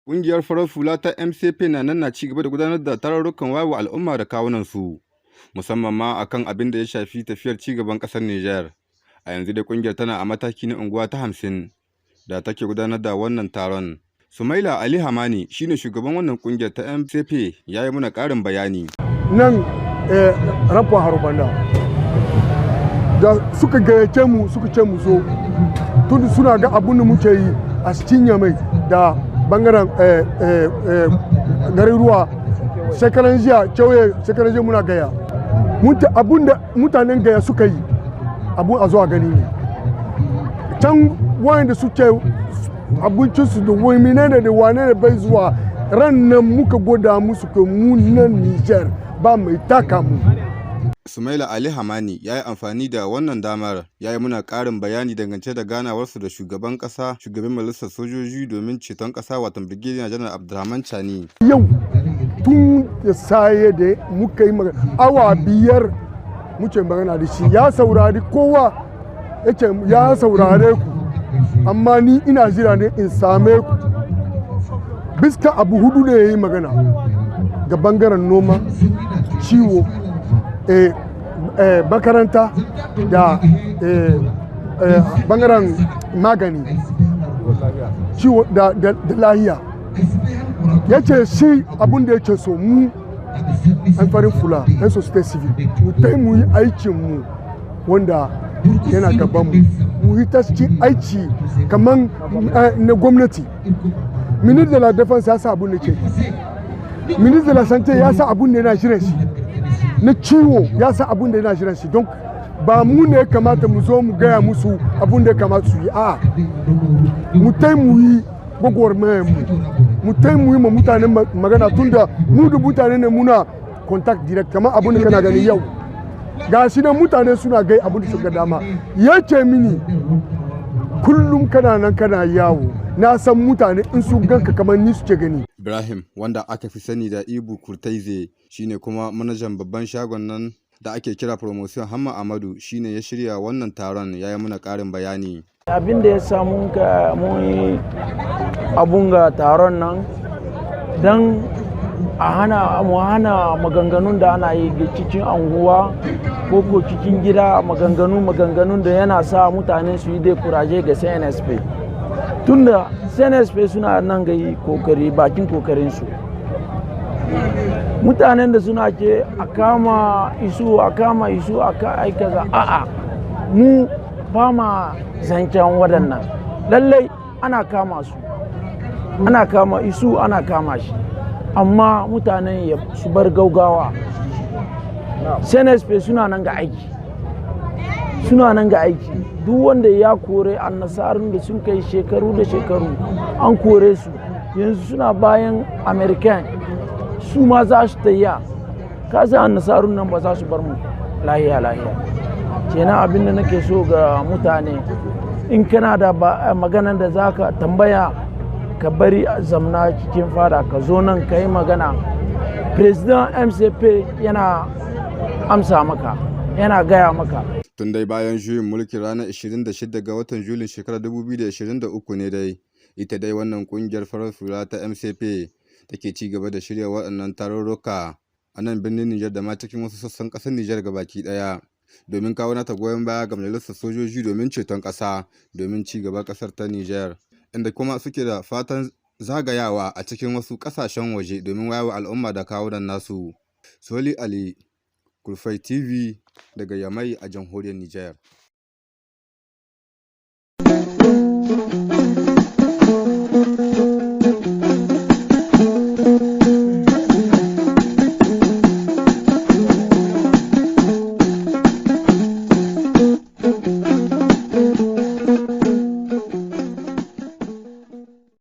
Ƙungiyar farar hula ta MCP na ci gaba da gudanar da tarurrukan wayewa al'umma da kawunansu, musamman ma akan abin da ya shafi tafiyar ci gaban ƙasar Nijar. A yanzu dai ƙungiyar tana a mataki na unguwa ta 50 da take gudanar da wannan taron. Sumaila Ali Hamani shine shugaban wannan ƙungiyar ta MCP, ya yi muna ƙarin bayani. Nan Ramfon Harubanda da suka gayyace mu suka ce mu zo tun suna ga abun da muke yi a cikin Yamai da bangaren garin ruwa shekaran jiya kewaye shekaran jiya muna gaya abun da mutanen gaya suka yi abun a zuwa gani ne can wayanda suke abincinsu da wani da wane ne bai zuwa ran nan muka gwada musu ke mu nan Nijar ba mai taka mu. Sumaila Ali Hamani ya yi amfani da wannan damar ya yi muna ƙarin bayani dangance da ganawarsu da shugaban ƙasa, shugaban majalisar sojoji domin ceton ƙasa watan Brigadier Janar Abdurrahman Chani. Yau tun da saye da muka yi magana awa 5 muke magana da shi ya saurari kowa yake ya saurare ku amma ni ina jira ne in same ku biska abu hudu ne ya yi magana ga bangaren noma ciwo makaranta da bangaren magani ciwo da lahiya ya ce shi abin da yake so mu an farin fula yan society civil mu yi aikinmu wanda yana gabanmu mu yi ta cikin aiki kamar na gwamnati. Ministre de la Défense ya sa abin da ke ministre de la Santé ya sa abin da yana shirin shi na ciwo ya sa abin da yana shirin shi don ba mu ne kamata mu zo mu gaya musu abin da kamata su yi a mu yi gwagwarmayar mu mu yi ma mutane magana tun da mu da mutane ne muna contact direct kamar abin da kana gani yau ga shi nan mutane suna gai abin da suka dama ya ce mini kullum kana nan kana yawo na san mutane in sun ganka kamar ni suke gani. Ibrahim wanda aka fi sani da Ibu Kurtaize shine kuma manajan babban shagon nan da ake kira Promotion Hamma Amadu shine ya shirya wannan taron, ya yi muna ƙarin bayani. Abin da ya samu ka mun abun ga taron nan don a hana maganganun da ana yi cikin anguwa ko cikin gida maganganun da yana sa mutane su yi dekuraje ga CNSP. Tunda CNSP suna nan ga yi kokari bakin kokarinsu. Mutanen da suna ke a kama isu aka aikaza a'a mu ba ma zancen waɗannan. Lallai ana kama su, ana kama isu ana kama shi. Amma mutanen su bar gaugawa. CNSP suna nan ga aiki. Duk wanda ya kore annasarun da sun kai shekaru da shekaru an kore su yanzu suna bayan American su ma za su tayya kasa annasarun nan ba za su bar mu lahiya kenan abin da nake so ga mutane in kana da maganan da za ka tambaya ka bari zamna cikin fada ka zo nan ka yi magana. President MCP yana amsa maka yana gaya maka. Tun dai bayan juyin mulki ranar 26 ga watan Julin shekarar 2023 ne dai ita dai wannan kungiyar farar hula ta MCP take ci gaba da shirya waɗannan tarurruka a nan birnin Nijar da ma cikin wasu sassan ƙasar Nijar gabaki ɗaya domin kawo nata goyon baya ga majalisar sojoji domin ceton ƙasa domin ci gaban ƙasar ta Nijar, inda kuma suke da fatan zagayawa a cikin wasu ƙasashen waje domin wayewa al'umma da kawunan nasu. Soli Ali, Kurfai TV daga Yamai a jamhuriyar Nijar.